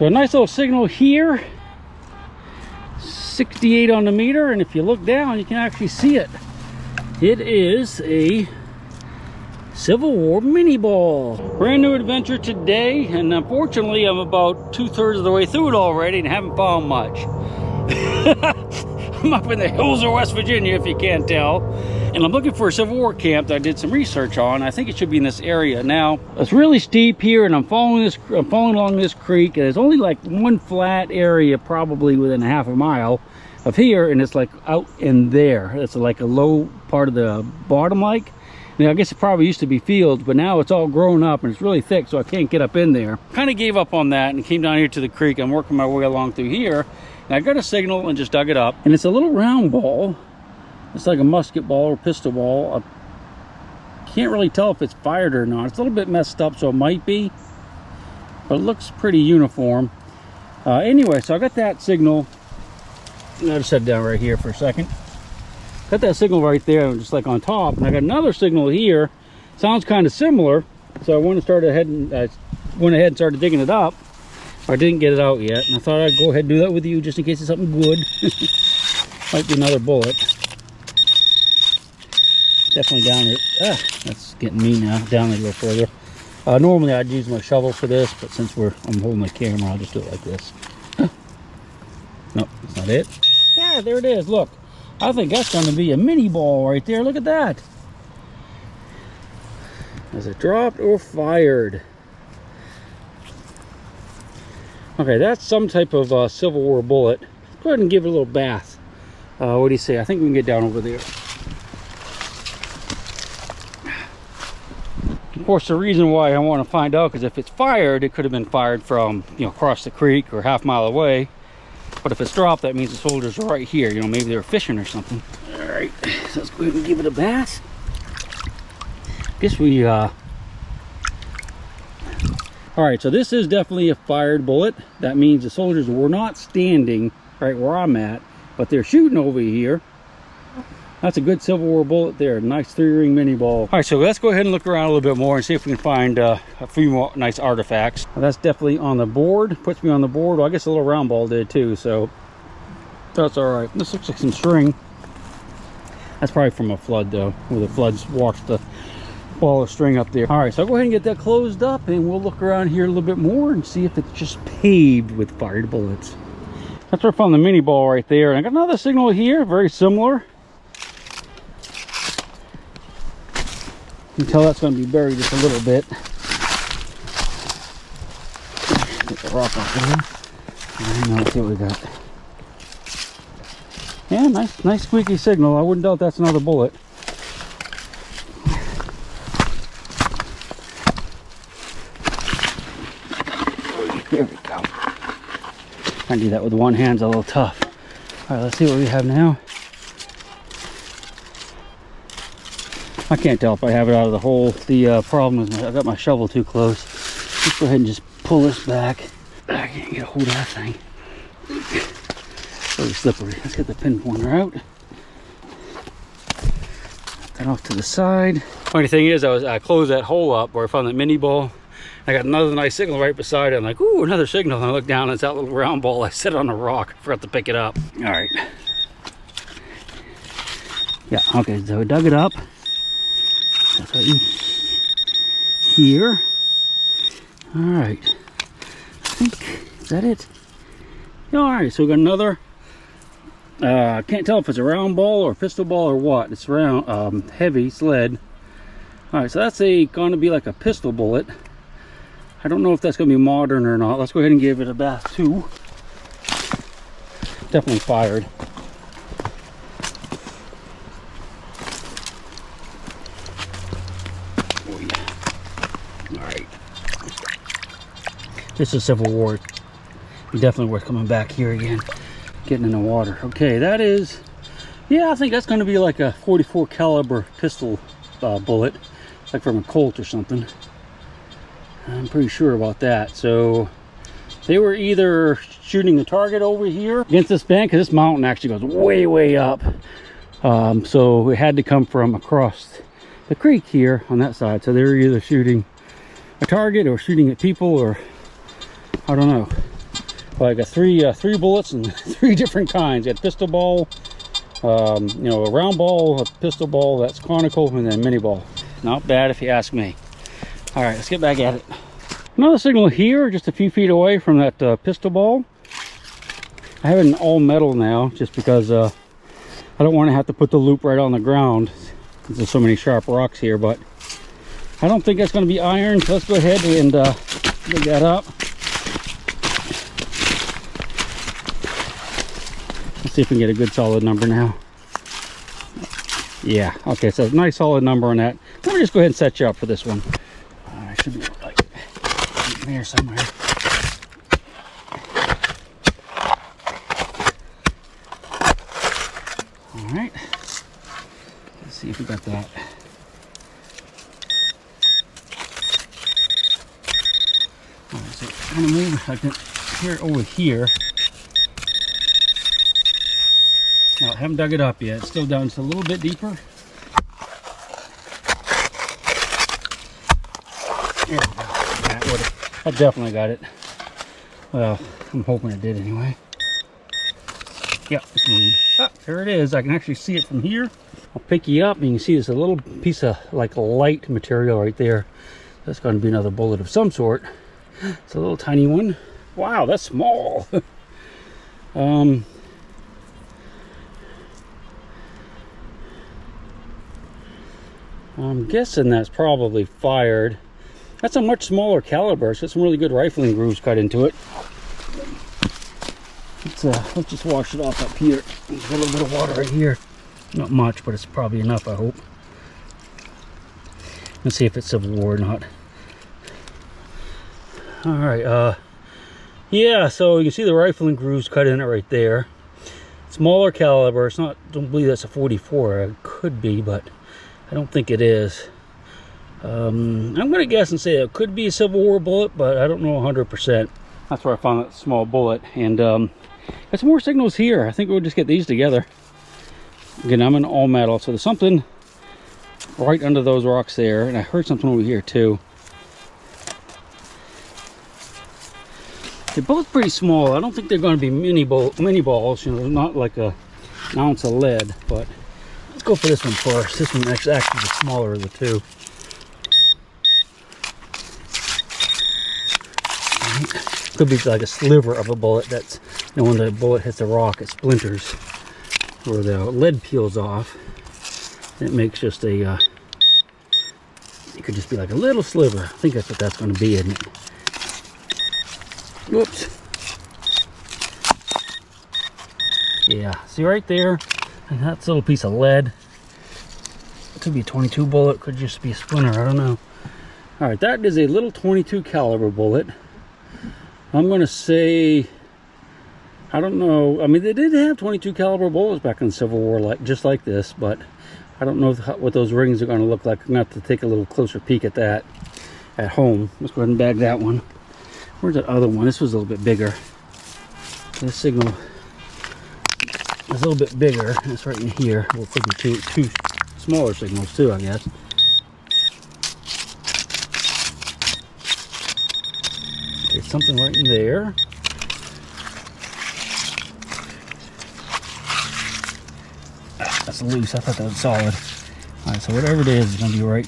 So a nice little signal here, 68 on the meter, and if you look down, you can actually see it. It is a Civil War mini ball. Brand new adventure today, and unfortunately I'm about 2/3 of the way through it already and haven't found much. I'm up in the hills of West Virginia, if you can't tell, and I'm looking for a Civil War camp that I did some research on. I think it should be in this area. Now it's really steep here, and I'm following along this creek, and there's only like one flat area probably within half a mile of here, and it's like out in there. It's like a low part of the bottom lake. Now, I guess it probably used to be fields, but now it's all grown up and it's really thick, so I can't get up in there. Kind of gave up on that and came down here to the creek. I'm working my way along through here, and I got a signal and just dug it up. And it's a little round ball. It's like a musket ball or pistol ball. I can't really tell if it's fired or not. It's a little bit messed up, so it might be, but it looks pretty uniform. Anyway, so I got that signal. I'll just set it down right here for a second. Got that signal right there, just like on top, and I got another signal here. Sounds kind of similar, so I went ahead and started digging it up. I didn't get it out yet, and I thought I'd go ahead and do that with you just in case it's something good. Might be another bullet. Definitely down there. Ah, that's getting me now. Down there a little further. Normally I'd use my shovel for this, but since I'm holding the camera, I'll just do it like this. Nope, that's not it. Yeah, there it is. Look. I think that's going to be a mini ball right there. Look at that. Is it dropped or fired? Okay, that's some type of Civil War bullet. Let's go ahead and give it a little bath. What do you say? I think we can get down over there. Of course, the reason why I want to find out, because if it's fired, it could have been fired from, across the creek or half mile away. But if it's dropped, that means the soldiers are right here. Maybe they were fishing or something. All right, so let's go ahead and give it a bath. Guess we, all right, so this is definitely a fired bullet. That means the soldiers were not standing right where I'm at, but they're shooting over here. That's a good Civil War bullet there. Nice 3-ring mini ball. All right, so let's go ahead and look around a little bit more and see if we can find a few more nice artifacts. Well, that's definitely on the board. Puts me on the board. Well, I guess a little round ball did too, so that's all right. This looks like some string. That's probably from a flood though, where the floods washed the ball of string up there. All right, so I'll go ahead and get that closed up, and we'll look around here a little bit more and see if it's just paved with fired bullets. That's where I found the mini ball right there. And I got another signal here, very similar. You can tell that's going to be buried just a little bit. Get the rock off of there. Let's see what we got. Yeah, nice squeaky signal. I wouldn't doubt that's another bullet. There we go. I do that with one hand's a little tough. All right, let's see what we have now. I can't tell if I have it out of the hole. The problem is I got my shovel too close. Let's go ahead and just pull this back. I can't get a hold of that thing. Very slippery. Let's get the pinpointer out. Put that off to the side. Funny thing is, I closed that hole up where I found that mini ball. I got another nice signal right beside it. I'm like, ooh, another signal. And I look down, and it's that little round ball I set on a rock. I forgot to pick it up. All right. Yeah, okay, so I dug it up. That's right in here. All right. I think, is that it? All right, so we got another. Can't tell if it's a round ball or a pistol ball or what. It's round, heavy, sled. All right, so that's going to be like a pistol bullet. I don't know if that's going to be modern or not. Let's go ahead and give it a bath too. Definitely fired. This is Civil War. Definitely worth coming back here again, getting in the water. Okay, that is, yeah, I think that's going to be like a 44 caliber pistol bullet, like from a Colt or something. I'm pretty sure about that. So they were either shooting the target over here against this bank, because this mountain actually goes way up. So it had to come from across the creek here on that side. So they were either shooting a target or shooting at people, or I don't know. Well, I got three bullets and three different kinds. I had pistol ball, you know, a round ball, a pistol ball that's conical, and then mini ball. Not bad if you ask me. All right, let's get back at it. Another signal here, just a few feet away from that pistol ball. I have it in all metal now, just because I don't want to have to put the loop right on the ground, because there's so many sharp rocks here. But I don't think that's going to be iron, so let's go ahead and dig that up. Let's see if we can get a good solid number now. Yeah, okay, so nice solid number on that. Let me just go ahead and set you up for this one. I should be like here somewhere. All right, let's see if we got that. All right, so I'm gonna move like here over here. Now, I haven't dug it up yet. It's still down just a little bit deeper. There we go. That definitely got it. Well, I'm hoping it did anyway. Yep, it's moved. Ah, there it is. I can actually see it from here. I'll pick you up and you can see there's a little piece of like light material right there. That's going to be another bullet of some sort. It's a little tiny one. Wow, that's small. I'm guessing that's probably fired. That's a much smaller caliber. It's got some really good rifling grooves cut into it. Let's just wash it off up here. There's a little bit of water right here. Not much, but it's probably enough, I hope. Let's see if it's Civil War or not. All right, yeah, so you can see the rifling grooves cut in it right there. Smaller caliber. It's not, don't believe that's a 44. It could be, but I don't think it is. I'm gonna guess and say it could be a Civil War bullet, but I don't know 100%. That's where I found that small bullet. And got some more signals here. I think we'll just get these together. Again, I'm in all metal, so there's something right under those rocks there, and I heard something over here too. They're both pretty small. I don't think they're going to be mini balls, you know, not like an ounce of lead, but let's go for this one first. This one is actually the smaller of the two. Could be like a sliver of a bullet. That's, you know, when the bullet hits the rock, it splinters, or the lead peels off. It makes just a, it could just be like a little sliver. I think that's what that's going to be, isn't it? Whoops. Yeah, see right there? And that's a little piece of lead. It could be a 22 bullet, could just be a splinter, I don't know. All right, that is a little 22 caliber bullet. I'm gonna say, I don't know. I mean, they did have 22 caliber bullets back in the Civil War, like just like this, but I don't know what those rings are gonna look like. I'm gonna have to take a little closer peek at that at home. Let's go ahead and bag that one. Where's that other one? This was a little bit bigger. This signal is a little bit bigger. It's right in here. Well, it could be two smaller signals too, I guess. There's something right in there. That's loose. I thought that was solid. All right, so whatever it is going to be right.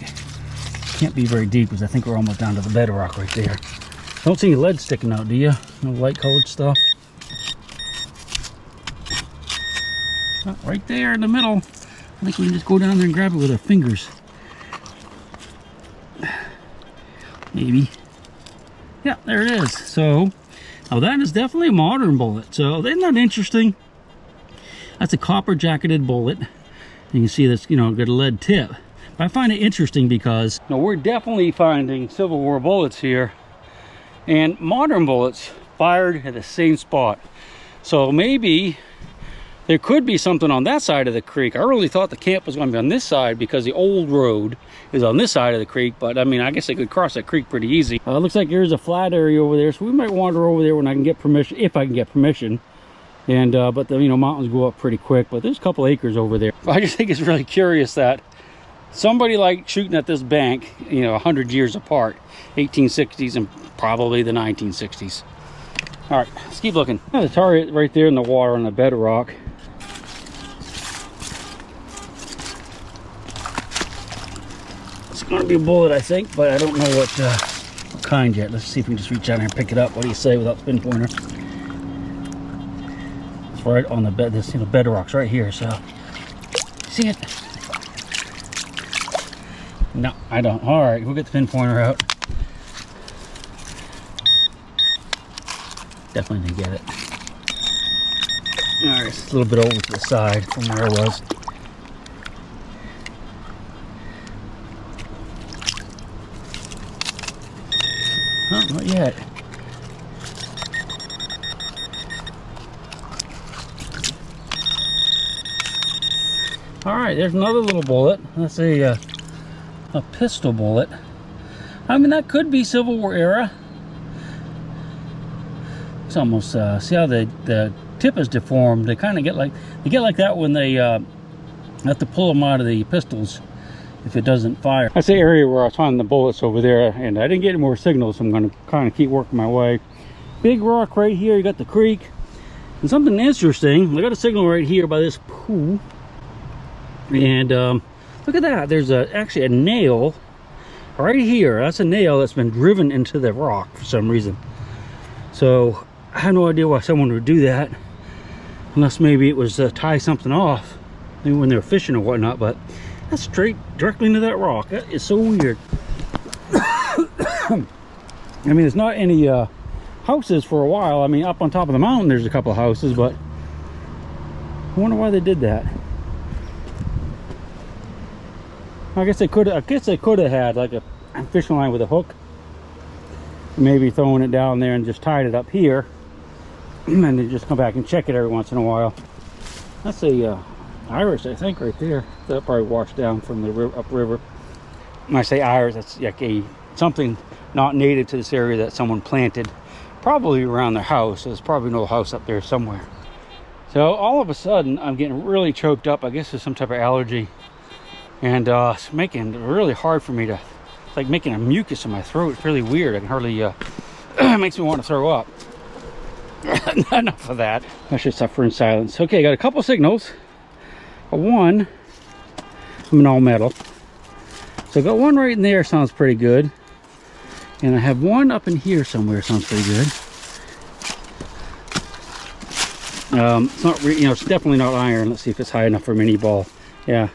Can't be very deep because I think we're almost down to the bedrock right there. Don't see any lead sticking out, do you? No light colored stuff. Oh, right there in the middle. I think we can just go down there and grab it with our fingers. Maybe. Yeah, there it is. So, now that is definitely a modern bullet. So, isn't that interesting? That's a copper jacketed bullet. You can see that's, you know, got a lead tip. But I find it interesting because, you know, we're definitely finding Civil War bullets here. And modern bullets fired at the same spot. So maybe there could be something on that side of the creek. I really thought the camp was going to be on this side because the old road is on this side of the creek. But I mean, I guess they could cross that creek pretty easy. Looks like there's a flat area over there, so we might wander over there when I can get permission, if I can get permission. And but the, you know, mountains go up pretty quick. But there's a couple acres over there. I just think it's really curious that somebody like shooting at this bank, you know, 100 years apart, 1860s and probably the 1960s. All right, let's keep looking. The target right there in the water on the bedrock. It's going to be a bullet, I think, but I don't know what kind yet. Let's see if we can just reach down here and pick it up. What do you say without the pinpointer? It's right on the bed. This, bedrock's right here. So, see it? No, I don't. All right, we'll get the pinpointer out. Definitely didn't get it. All right, it's a little bit over to the side from where I was. Oh, not yet. All right, there's another little bullet. That's a pistol bullet. I mean, that could be Civil War era. It's almost see how the tip is deformed. They kind of get like that when they have to pull them out of the pistols if it doesn't fire. That's the area where I was finding the bullets over there, and I didn't get any more signals, so I'm going to kind of keep working my way. Big rock right here. You got the creek, and something interesting. I got a signal right here by this pool, and look at that. There's actually a nail right here. That's a nail that's been driven into the rock for some reason. So I have no idea why someone would do that, unless maybe it was tie something off, maybe when they were fishing or whatnot. But that's straight directly into that rock. That is so weird. I mean, there's not any houses for a while. I mean, up on top of the mountain there's a couple of houses, but I wonder why they did that. I guess they could have had like a fishing line with a hook, maybe throwing it down there and just tied it up here, and then just come back and check it every once in a while. That's a iris, I think, right there. That probably washed down from the upriver. When I say iris, that's like something not native to this area that someone planted, probably around their house. There's probably no house up there somewhere. So all of a sudden, I'm getting really choked up. I guess there's some type of allergy, and it's making it really hard for me to. It's like making a mucus in my throat. It's really weird. I can hardly. It makes me want to throw up. Enough of that. I should suffer in silence. Okay, got a couple signals. One, I'm in all metal. So I got one right in there, sounds pretty good. And I have one up in here somewhere, sounds pretty good. It's not, it's definitely not iron. Let's see if it's high enough for a mini ball. Yeah.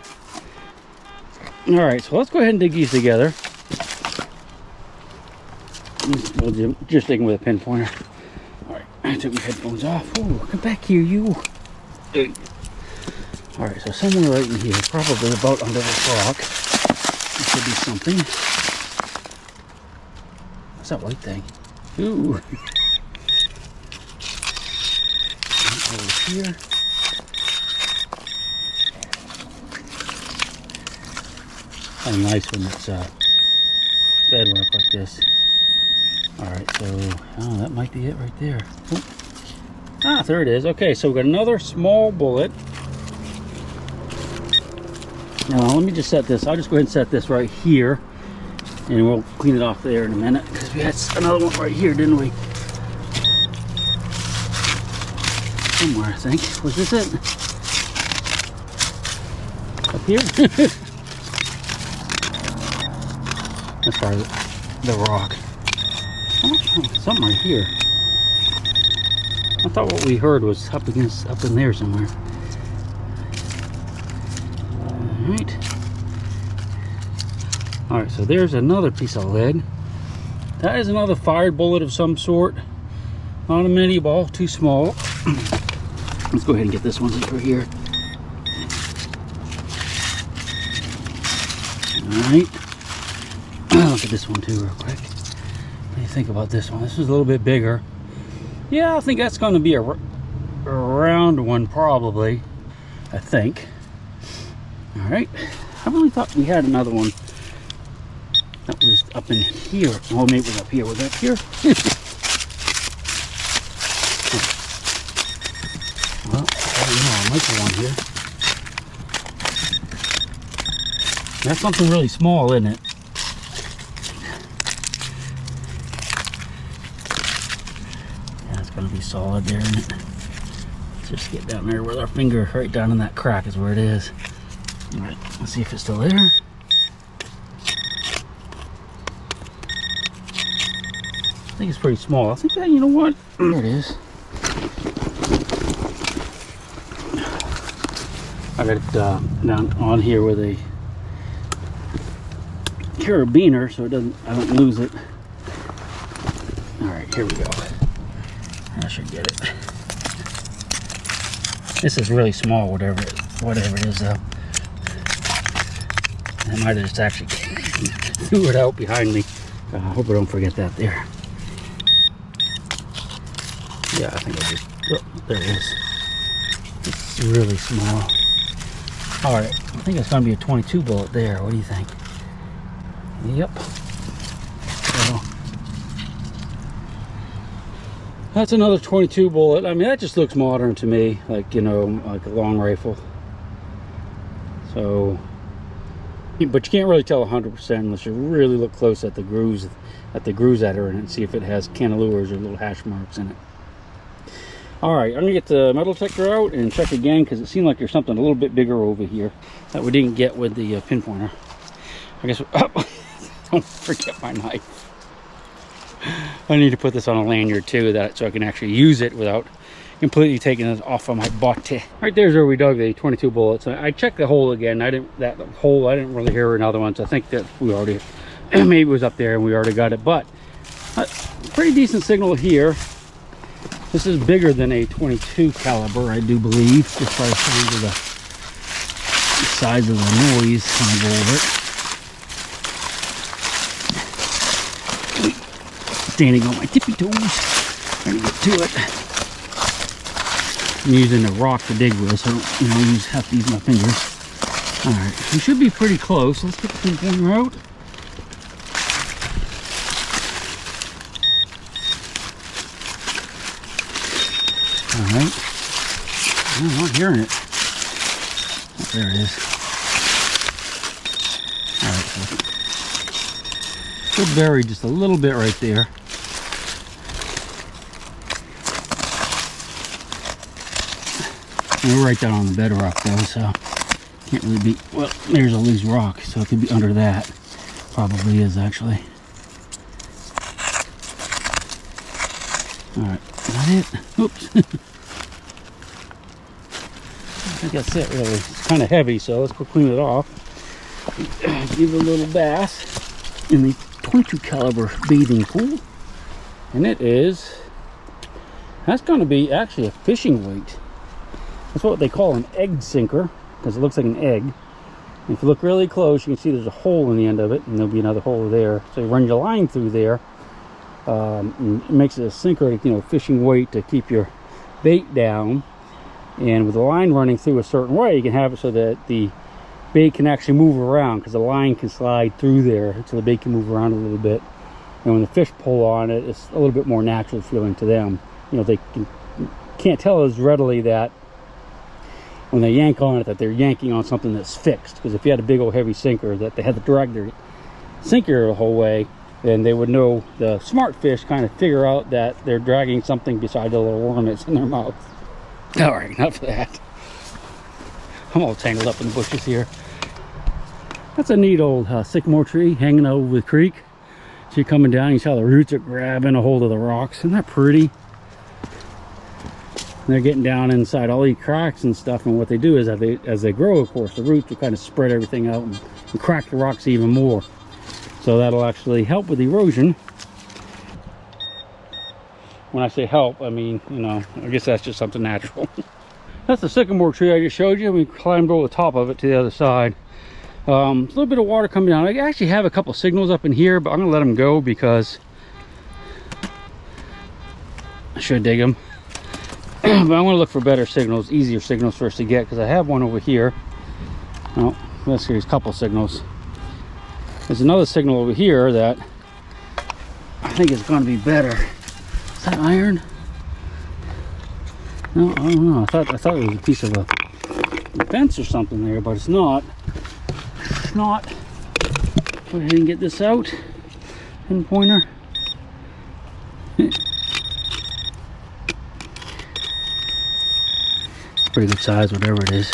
All right, so let's go ahead and dig these together. We'll just dig them with a pinpointer. All right, I took my headphones off. Ooh, come back here, you. All right, so somewhere right in here, probably about under this rock, there should be something. What's that white thing? Ooh. Over here. Kind of nice when it's bedrock like this. All right, so that might be it right there. Oop. Ah, there it is. Okay, so we've got another small bullet. Now let me just set this. I'll just go ahead and set this right here, and we'll clean it off there in a minute, because we had another one right here, didn't we? Somewhere, I think. Was this it? Up here? That's probably the rock. Oh, something right here. I thought what we heard was up in there somewhere. All right, so there's another piece of lead. That is another fired bullet of some sort. Not a mini ball, too small. Let's go ahead and get this one over here. All right. Look at this one too real quick. What do you think about this one? This is a little bit bigger. Yeah, I think that's going to be a round one probably. I think. All right. I really thought we had another one that was up in here. Well, maybe it was up here. Was that here? Well, I don't know. I might be one here. That's something really small, isn't it? Yeah, it's going to solid there, isn't it? Let's just get down there with our finger. Right down in that crack is where it is. All right, let's see if it's still there. I think it's pretty small. I think that, you know what? There it is. I got it down on here with a carabiner so I don't lose it. All right, here we go. I should get it. This is really small, whatever it is though. I might have just actually threw it out behind me. I hope I don't forget that there. Yeah, I think I just, oh, there it is. It's really small. All right, I think it's gonna be a 22 bullet there. What do you think? Yep. So, that's another 22 bullet. I mean, that just looks modern to me, like, you know, like a long rifle. So, but you can't really tell 100% unless you really look close at the grooves that are in it and see if it has cantilures or little hash marks in it. All right, I'm gonna get the metal detector out and check again because it seemed like there's something a little bit bigger over here that we didn't get with the pinpointer. I guess, oh, don't forget my knife. I need to put this on a lanyard too, so I can actually use it without completely taking it off of my butt. Right there's where we dug the 22 bullets. I checked the hole again. I didn't really hear another one, so I think that we already, maybe it was up there and we already got it, but pretty decent signal here. This is bigger than a 22 caliber, I do believe, just by the sound of the size of the noise when I go over it. Standing on my tippy toes, trying to get to it. I'm using a rock to dig with, so I don't, you know, have to use my fingers. All right, we should be pretty close. Let's get the pinpointer out. All right, I'm not hearing it. Oh, there it is. All right, so still buried just a little bit right there. And we're right down on the bedrock though, so can't really be, well, there's a loose rock, so it could be under that. Probably is actually. All right, is that it? Oops. I think that's it really. It's kind of heavy, so let's go clean it off. Give it a little bath in the 22 caliber bathing pool. And that's going to be actually a fishing weight. That's what they call an egg sinker, because it looks like an egg. And if you look really close, you can see there's a hole in the end of it, and there'll be another hole there. So you run your line through there. And it makes it a sinker, you know, fishing weight to keep your bait down. And with the line running through a certain way, you can have it so that the bait can actually move around, because the line can slide through there, so the bait can move around a little bit. And when the fish pull on it, it's a little bit more natural feeling to them. You know, they can't tell as readily that when they yank on it that they're yanking on something that's fixed. Because if you had a big old heavy sinker that they had to drag their sinker the whole way, then they would know, the smart fish kind of figure out that they're dragging something beside the little worm that's in their mouth. All right, enough of that. I'm all tangled up in the bushes here. That's a neat old sycamore tree hanging over the creek. So you're coming down, you see how the roots are grabbing a hold of the rocks. Isn't that pretty? And they're getting down inside all these cracks and stuff, and what they do is as they grow, of course, the roots will kind of spread everything out and crack the rocks even more. So that'll actually help with erosion. When I say help, I mean, you know, I guess that's just something natural. That's the sycamore tree I just showed you. We climbed over the top of it to the other side. A little bit of water coming down. I actually have a couple signals up in here, but I'm gonna let them go because I should dig them. But I'm gonna look for better signals, easier signals for us to get, because I have one over here. Oh, let's see, there's a couple signals. There's another signal over here that I think is going to be better. Is that iron? No, I don't know. I thought it was a piece of a fence or something there, but it's not. It's not. Go ahead and get this out. Pinpointer. pretty good size, whatever it is.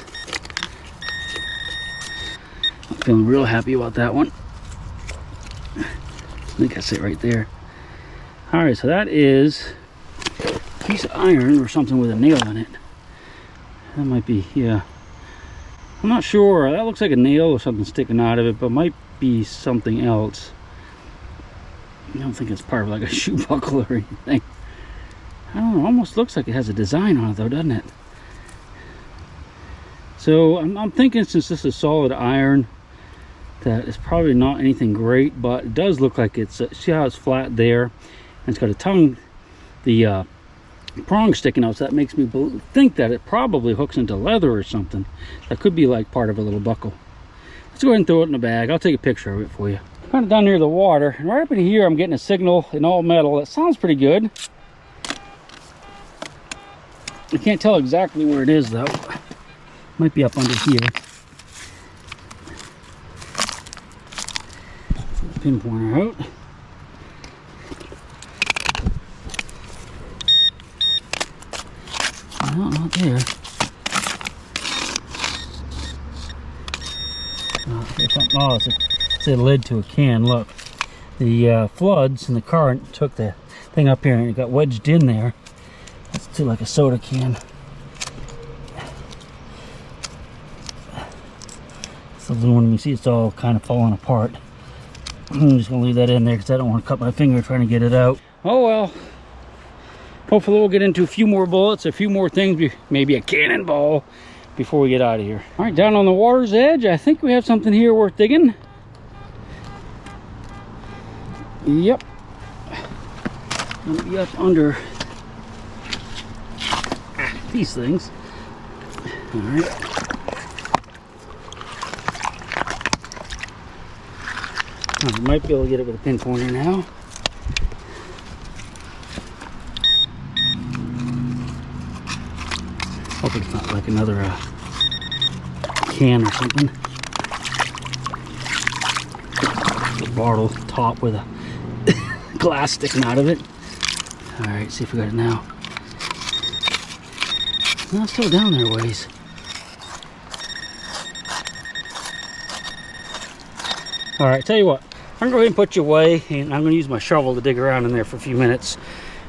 I'm feeling real happy about that one. I think that's it right there. All right, so that is a piece of iron or something with a nail in it. That might be, yeah. I'm not sure. That looks like a nail or something sticking out of it, but might be something else. I don't think it's part of like a shoe buckle or anything. I don't know. Almost looks like it has a design on it though, doesn't it? So I'm thinking, since this is solid iron, that it's probably not anything great, but it does look like it's, see how it's flat there, and it's got a tongue, the prong sticking out, so that makes me think that it probably hooks into leather or something. That could be like part of a little buckle. Let's go ahead and throw it in a bag. I'll take a picture of it for you. Kind of down near the water, and right up in here I'm getting a signal in all metal. That sounds pretty good. I can't tell exactly where it is though. Might be up under here. Pinpointer out. No, not there. Oh, it's a lid to a can. Look, the floods and the current took the thing up here and it got wedged in there. It's to like a soda can. It's aluminum. You see, it's all kind of falling apart. I'm just gonna leave that in there because I don't want to cut my finger trying to get it out. Oh well. Hopefully we'll get into a few more bullets, a few more things, maybe a cannonball before we get out of here. All right, down on the water's edge, I think we have something here worth digging. Yep. Gonna be up under these things. All right. I might be able to get it with a pinpointer now. Hope it's not like another can or something. A bottle top with a glass sticking out of it. All right, see if we got it now. No, it's still down there a ways. All right, tell you what, I'm gonna go ahead and put you away, and I'm gonna use my shovel to dig around in there for a few minutes.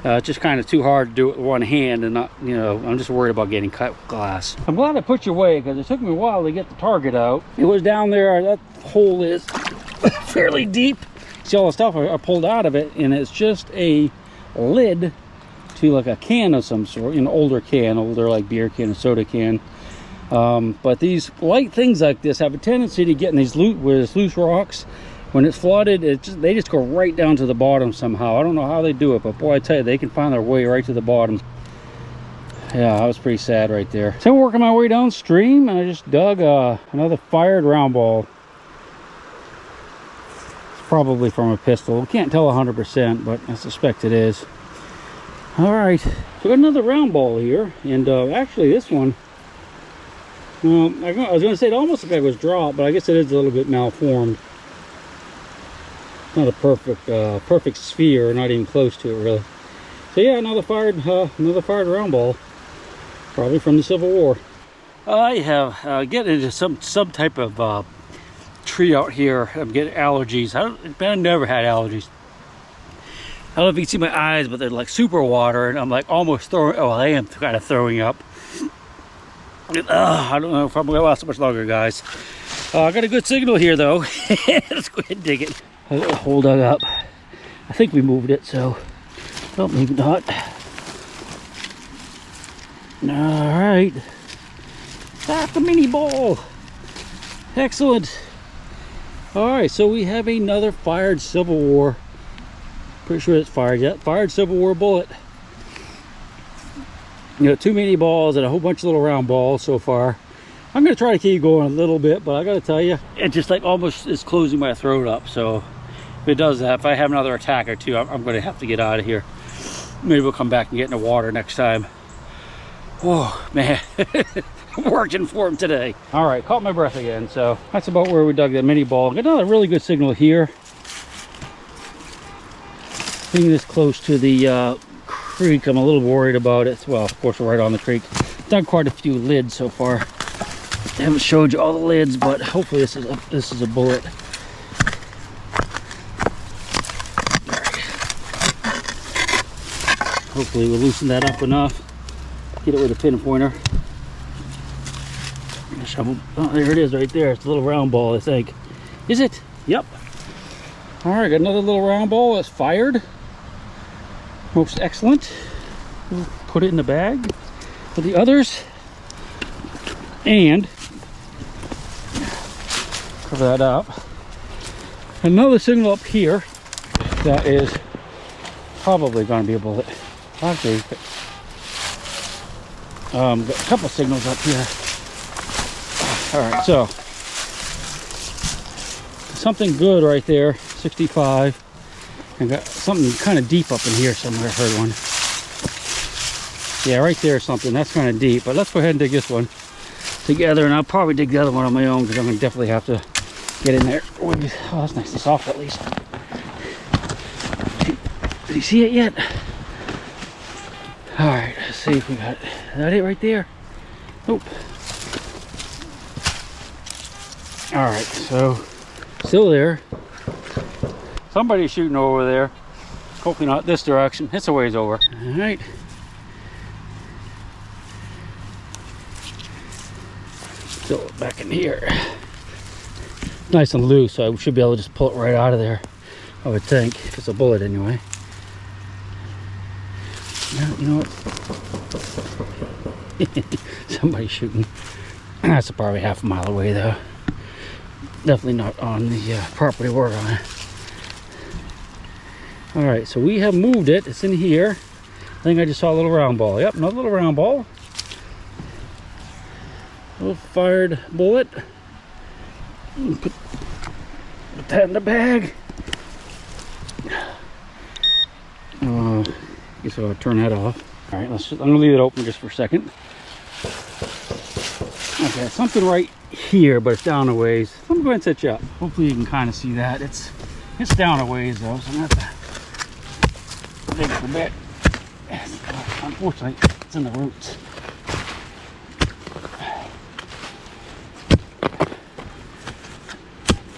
It's just kind of too hard to do it with one hand, and not, you know, I'm just worried about getting cut with glass. I'm glad I put you away because it took me a while to get the target out. It was down there. That hole is fairly deep. See all the stuff I pulled out of it, and it's just a lid to like a can of some sort, an older can, older like beer can, a soda can. But these light things like this have a tendency to get in these loose rocks. When it's flooded, they just go right down to the bottom somehow. I don't know how they do it, but boy, I tell you, they can find their way right to the bottom. Yeah, that was pretty sad right there. So I'm working my way downstream, and I just dug another fired round ball. It's probably from a pistol. We can't tell 100%, but I suspect it is. All right, so we got another round ball here, and actually this one, well, I was going to say it almost looked like it was dropped, but I guess it is a little bit malformed. Not a perfect sphere, not even close to it really. So yeah, another fired round ball, probably from the Civil War. I have getting into some type of tree out here. I'm getting allergies. I never had allergies. I don't know if you can see my eyes, but they're like super water, and I'm like almost throwing. Oh, I am kind of throwing up. I don't know if I'm gonna last so much longer, guys. I got a good signal here though. Let's go ahead and dig it. I got a hole dug up. I think we moved it, so don't maybe not. All right, that's the mini ball. Excellent. All right, so we have another fired Civil War. Pretty sure it's fired yet. Fired Civil War bullet. You know, 2 mini balls and a whole bunch of little round balls so far. I'm gonna try to keep going a little bit, but I gotta tell you, it just like almost is closing my throat up. So if it does that, if I have another attack or two, I'm gonna have to get out of here. Maybe we'll come back and get in the water next time. Oh man, working for him today. All right, caught my breath again. So that's about where we dug that mini ball. Got another really good signal here. Being this close to the creek, I'm a little worried about it. Well, of course, we're right on the creek. done quite a few lids so far. I haven't showed you all the lids, but hopefully this is a bullet. Hopefully we'll loosen that up enough. Get it with a pinpointer. Oh, there it is right there. It's a little round ball, I think. Is it? Yep. All right, got another little round ball that's fired. Most excellent. We'll put it in the bag for the others. And cover that up. Another signal up here that is probably going to be a bullet. Actually, got a couple signals up here. All right, so something good right there, 65, and got something kind of deep up in here somewhere. I heard one. Yeah, right there, something that's kind of deep. But let's go ahead and dig this one together, and I'll probably dig the other one on my own because I'm going to definitely have to get in there. Oh, that's nice and soft at least. Did you see it yet? All right, let's see if we got it. Is that it right there? Nope. All right, so still there. Somebody's shooting over there. Hopefully not this direction. It's a ways over. All right. Still back in here. Nice and loose, so I should be able to just pull it right out of there. I would think, if it's a bullet anyway. No, you know what? Somebody's shooting. That's probably half a mile away though. Definitely not on the property we're on. All right, so we have moved it. It's in here. I think I just saw a little round ball. Yep, another little round ball. Little fired bullet. Put that in the bag. Guess I'll turn that off. All right, I'm gonna leave it open just for a second. Okay, something right here, but it's down a ways. I'm gonna go ahead and set you up. Hopefully you can kind of see that. It's down a ways though, so I'm gonna have to dig it a bit. Unfortunately, it's in the roots.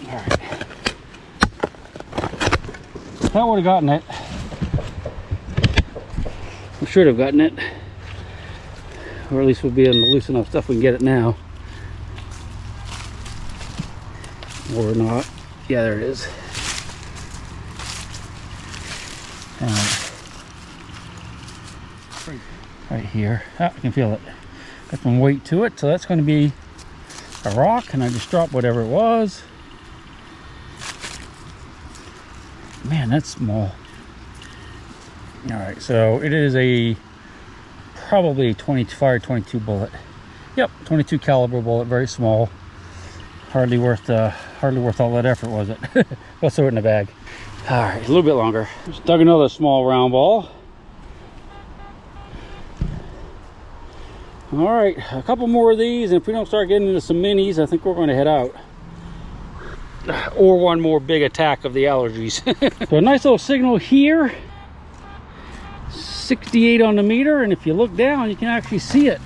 All right. That would have gotten it. We should have gotten it, or at least we'll be in the loose enough stuff we can get it now, or not. Yeah, there it is. Right here. I can feel it. Got some weight to it, so that's going to be a rock, and I just dropped whatever it was. Man, that's small. All right, so it is a probably 22 bullet. Yep, 22 caliber bullet, very small. Hardly worth all that effort, was it? Let's throw it in the bag. All right, a little bit longer. Just dug another small round ball. All right, a couple more of these, and if we don't start getting into some minis, I think we're going to head out. Or one more big attack of the allergies. So a nice little signal here. 68 on the meter, and if you look down, you can actually see it.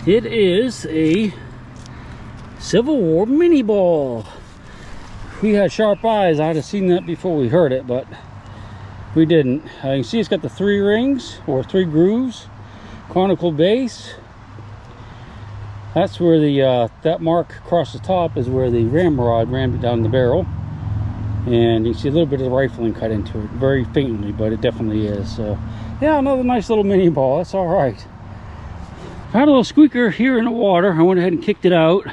It is a Civil War mini ball. If we had sharp eyes, I'd have seen that before we heard it, but we didn't. You can see it's got the 3 rings, or 3 grooves, conical base. That's where the that mark across the top is where the ramrod ran down the barrel, and you can see a little bit of the rifling cut into it, very faintly, but it definitely is. So yeah, another nice little mini ball. That's all right. I had a little squeaker here in the water. I went ahead and kicked it out,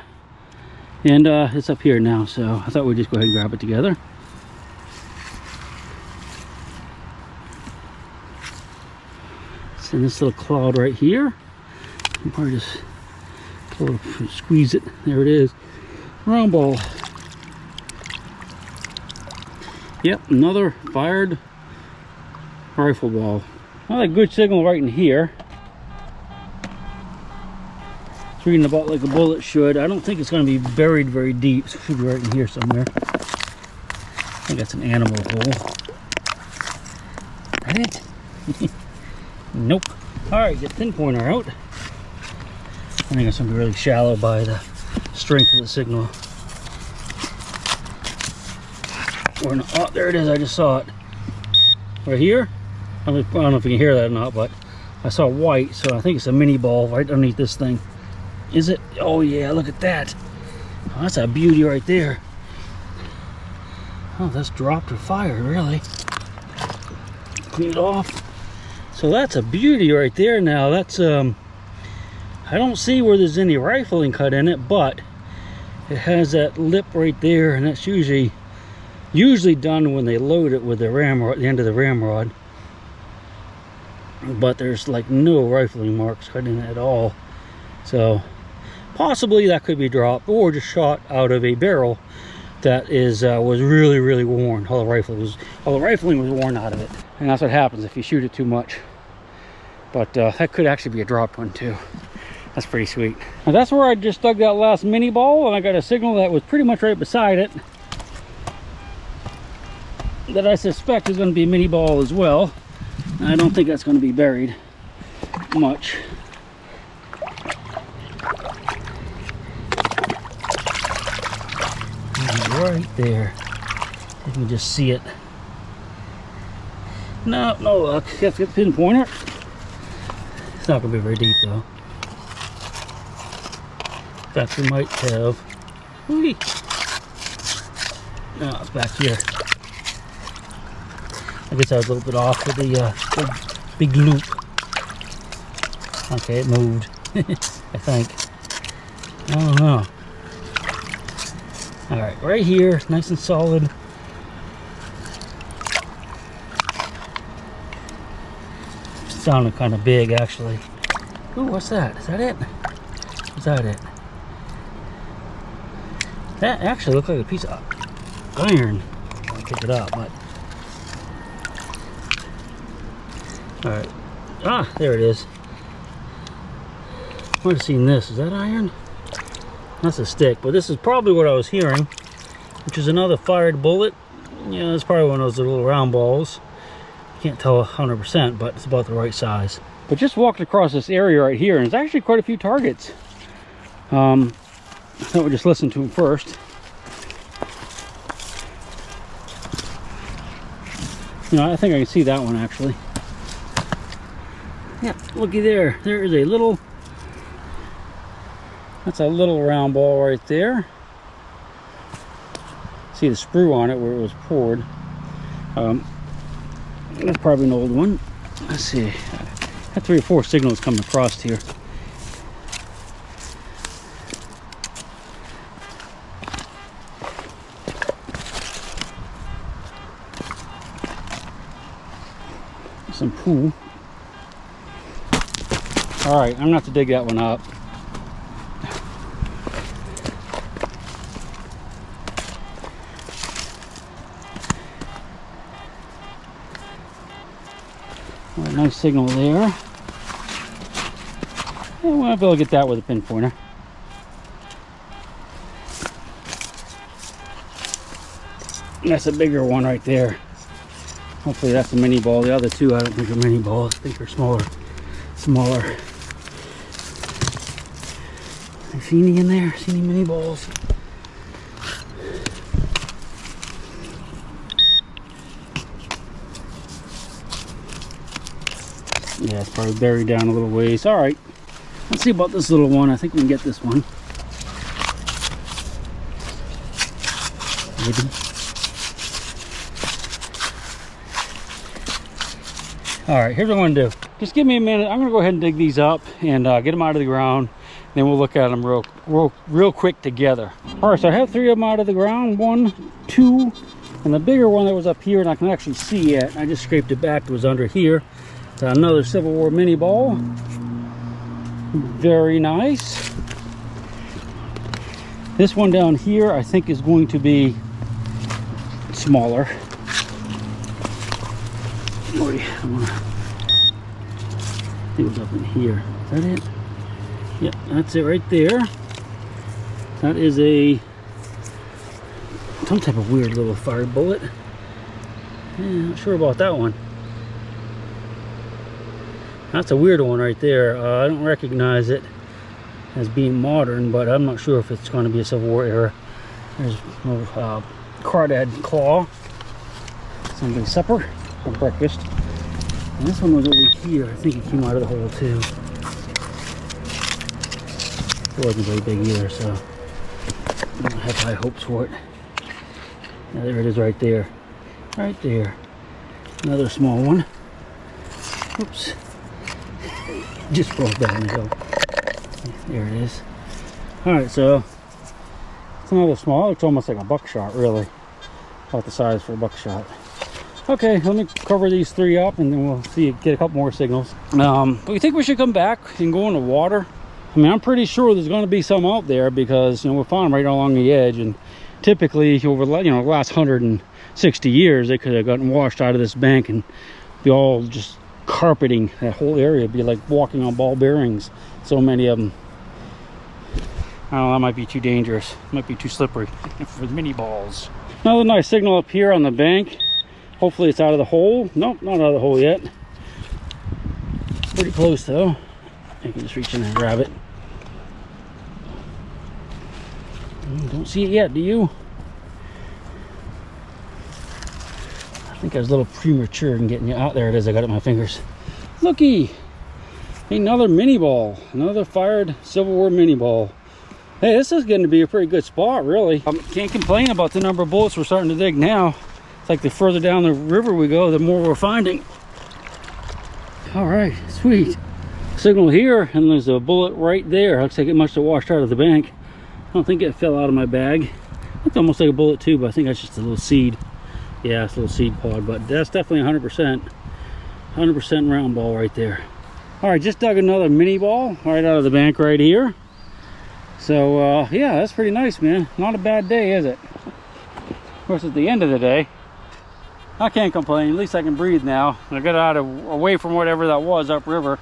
and it's up here now, so I thought we'd just go ahead and grab it together. It's in this little cloud right here. You probably just squeeze it. There it is. Round ball. Yep, another fired rifle ball. Another good signal right in here. It's reading about like a bullet should. I don't think it's going to be buried very deep, so it should be right in here somewhere. I think that's an animal hole. Is that it? Nope. Alright, get the pinpointer out. I think it's going to be really shallow by the strength of the signal. Or not, oh, there it is. I just saw it. Right here. I don't know if you can hear that or not, but I saw white, so I think it's a mini ball right underneath this thing. Is it? Oh yeah, look at that. Oh, that's a beauty right there. Oh, that's dropped or fired, really. Clean it off. So that's a beauty right there. Now that's I don't see where there's any rifling cut in it, but it has that lip right there, and that's usually done when they load it with the ramrod, the end of the ramrod. But there's like no rifling marks cut in it at all. So possibly that could be dropped or just shot out of a barrel that was really worn. All the rifling was worn out of it, and that's what happens if you shoot it too much. But that could actually be a dropped one too. That's pretty sweet. Now that's where I just dug that last mini ball, and I got a signal that was pretty much right beside it that I suspect is going to be a mini ball as well. I don't think that's going to be buried much. Right there. You can just see it. No luck. You have to get the pinpointer. It's not going to be very deep though. In fact, we might have. Whee! No, it's back here. I guess I was a little bit off with the big loop. Okay, it moved. I think. I don't know. Alright, right here, nice and solid. Sounded kind of big, actually. Ooh, what's that? Is that it? Is that it? That actually looked like a piece of iron. I'll pick it up, but. Alright. Ah, there it is. I might have seen this. Is that iron? That's a stick, but this is probably what I was hearing, which is another fired bullet. Yeah, it's probably one of those little round balls. Can't tell 100%, but it's about the right size. But just walked across this area right here, and there's actually quite a few targets. I thought we'd just listen to them first. You know, I think I can see that one actually. Yeah, looky there. There is a little. That's a little round ball right there. See the sprue on it where it was poured. That's probably an old one. Let's see. I had 3 or 4 signals coming across here. Some poo. All right, I'm gonna have to dig that one up. Right, nice signal there. Yeah, we'll be able to get that with a pinpointer. That's a bigger one right there. Hopefully that's a mini ball. The other two I don't think are mini balls. I think they're smaller. See any in there? See any mini balls? Yeah, it's probably buried down a little ways. All right, let's see about this little one. I think we can get this one. Maybe. All right, here's what I'm gonna do. Just give me a minute. I'm gonna go ahead and dig these up and get them out of the ground. Then we'll look at them real quick together. All right, so I have 3 of them out of the ground. 1, 2, and the bigger one that was up here, and I can actually see it. I just scraped it back. It was under here. So another Civil War mini ball. Very nice. This one down here, I think, is going to be smaller. Boy, I think it was up in here. Is that it? Yep, that's it right there. That is some type of weird little fired bullet. Yeah, not sure about that one. That's a weird one right there. I don't recognize it. as being modern, but I'm not sure if it's going to be a Civil War era. There's a little crawdad claw. Somebody's supper or breakfast. And this one was over here. I think it came out of the hole too. It wasn't very big either, so I don't have high hopes for it. Yeah, there it is right there. Right there. Another small one. Oops. Just broke down the hill. There it is. Alright, so it's another small. It's almost like a buckshot, really. About the size for a buckshot. Okay, let me cover these 3 up and then we'll see, get a couple more signals. But we think we should come back and go in the water. I mean, I'm pretty sure there's going to be some out there because, you know, we found them right along the edge, and typically over, you know, the last 160 years they could have gotten washed out of this bank and be all just carpeting that whole area. It'd be like walking on ball bearings, so many of them. I don't know, that might be too dangerous. Might be too slippery for the mini balls. Another nice signal up here on the bank. Hopefully it's out of the hole. Nope, not out of the hole yet. Pretty close though. I can just reach in and grab it. Don't see it yet, do you? I think I was a little premature in getting you out. There it is, I got it in my fingers. Looky! Another mini ball. Another fired Civil War mini ball. Hey, this is getting to be a pretty good spot, really. Can't complain about the number of bullets we're starting to dig now. It's like the further down the river we go, the more we're finding. Alright, sweet. Signal here, and there's a bullet right there. Looks like it must have washed out of the bank. I don't think it fell out of my bag. It's almost like a bullet too, but I think that's just a little seed. Yeah, it's a little seed pod, but that's definitely 100% round ball right there. All right, just dug another mini ball right out of the bank right here. So yeah, that's pretty nice, man. Not a bad day, is it? Of course, at the end of the day, I can't complain. At least I can breathe now. I got out away from whatever that was upriver.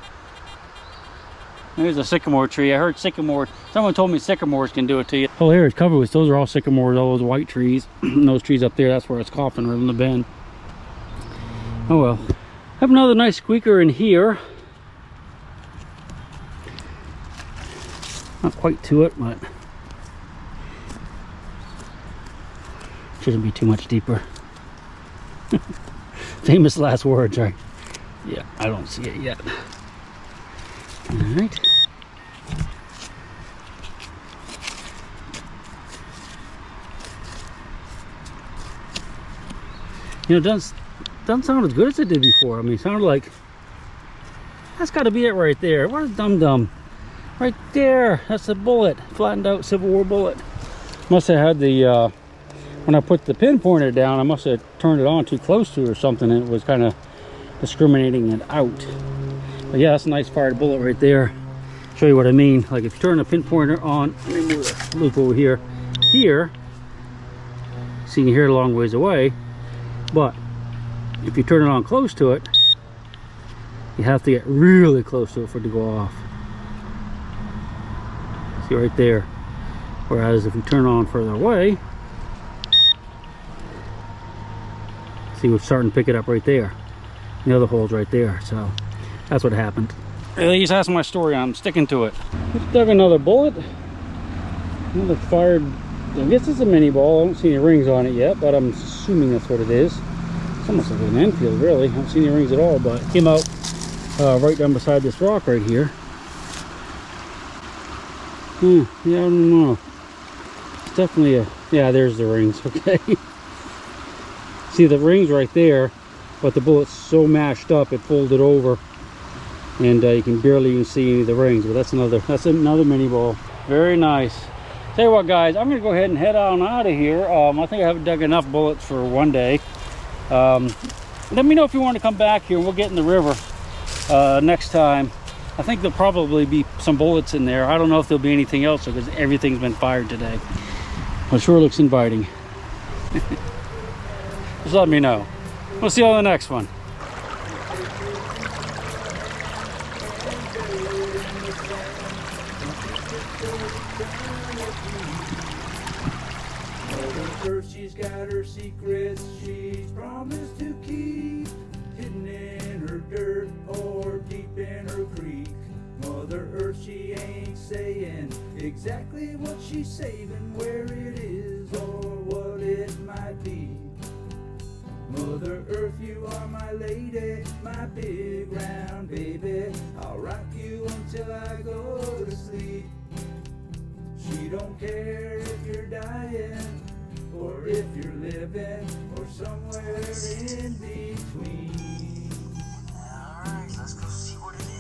There's a sycamore tree. I heard sycamore. Someone told me sycamores can do it to you. Oh, here it's covered with. Those are all sycamores. All those white trees. And those trees up there. That's where it's coughing, right in the bend. Oh well. Have another nice squeaker in here. Not quite to it, but shouldn't be too much deeper. Famous last words, right? Yeah, I don't see it yet. All right. You know, doesn't sound as good as it did before. I mean, it sounded like that's got to be it right there. What a dum-dum. Right there. That's the bullet. Flattened out Civil War bullet. Must have had the when I put the pinpointer down, I must have turned it on too close to it or something, and it was kind of discriminating it out. But yeah, that's a nice fired bullet right there. Show you what I mean. Like if you turn the pinpointer on, let me move the loop over here. Here, so you can hear it a long ways away. But if you turn it on close to it, you have to get really close to it for it to go off. See right there. Whereas if you turn it on further away, see we're starting to pick it up right there. The other hole's right there. So that's what happened. At least that's my story. I'm sticking to it. Just dug another bullet. Another fired. I guess it's a mini ball. I don't see any rings on it yet, but I'm assuming that's what it is. It's almost like an Enfield, really. I don't see any rings at all, but it came out right down beside this rock right here. Yeah, I don't know. It's definitely a. Yeah, there's the rings. Okay. See the rings right there, but the bullet's so mashed up it folded over. And you can barely even see any of the rings, but that's another mini ball. Very nice. Tell you what, guys, I'm gonna go ahead and head on out of here. I think I haven't dug enough bullets for one day. Let me know if you want to come back here and we'll get in the river next time. I think there'll probably be some bullets in there. I don't know if there'll be anything else because everything's been fired today. Well, it sure looks inviting. Just let me know. We'll see you on the next one. She's got her secrets she's promised to keep, hidden in her dirt or deep in her creek. Mother Earth, she ain't saying exactly what she's saving, where it is or what it might be. Mother Earth, you are my lady, my big round baby. I'll rock you until I go to sleep. She don't care if you're dying, or if you're living, or somewhere in between. Alright, let's go see what it is.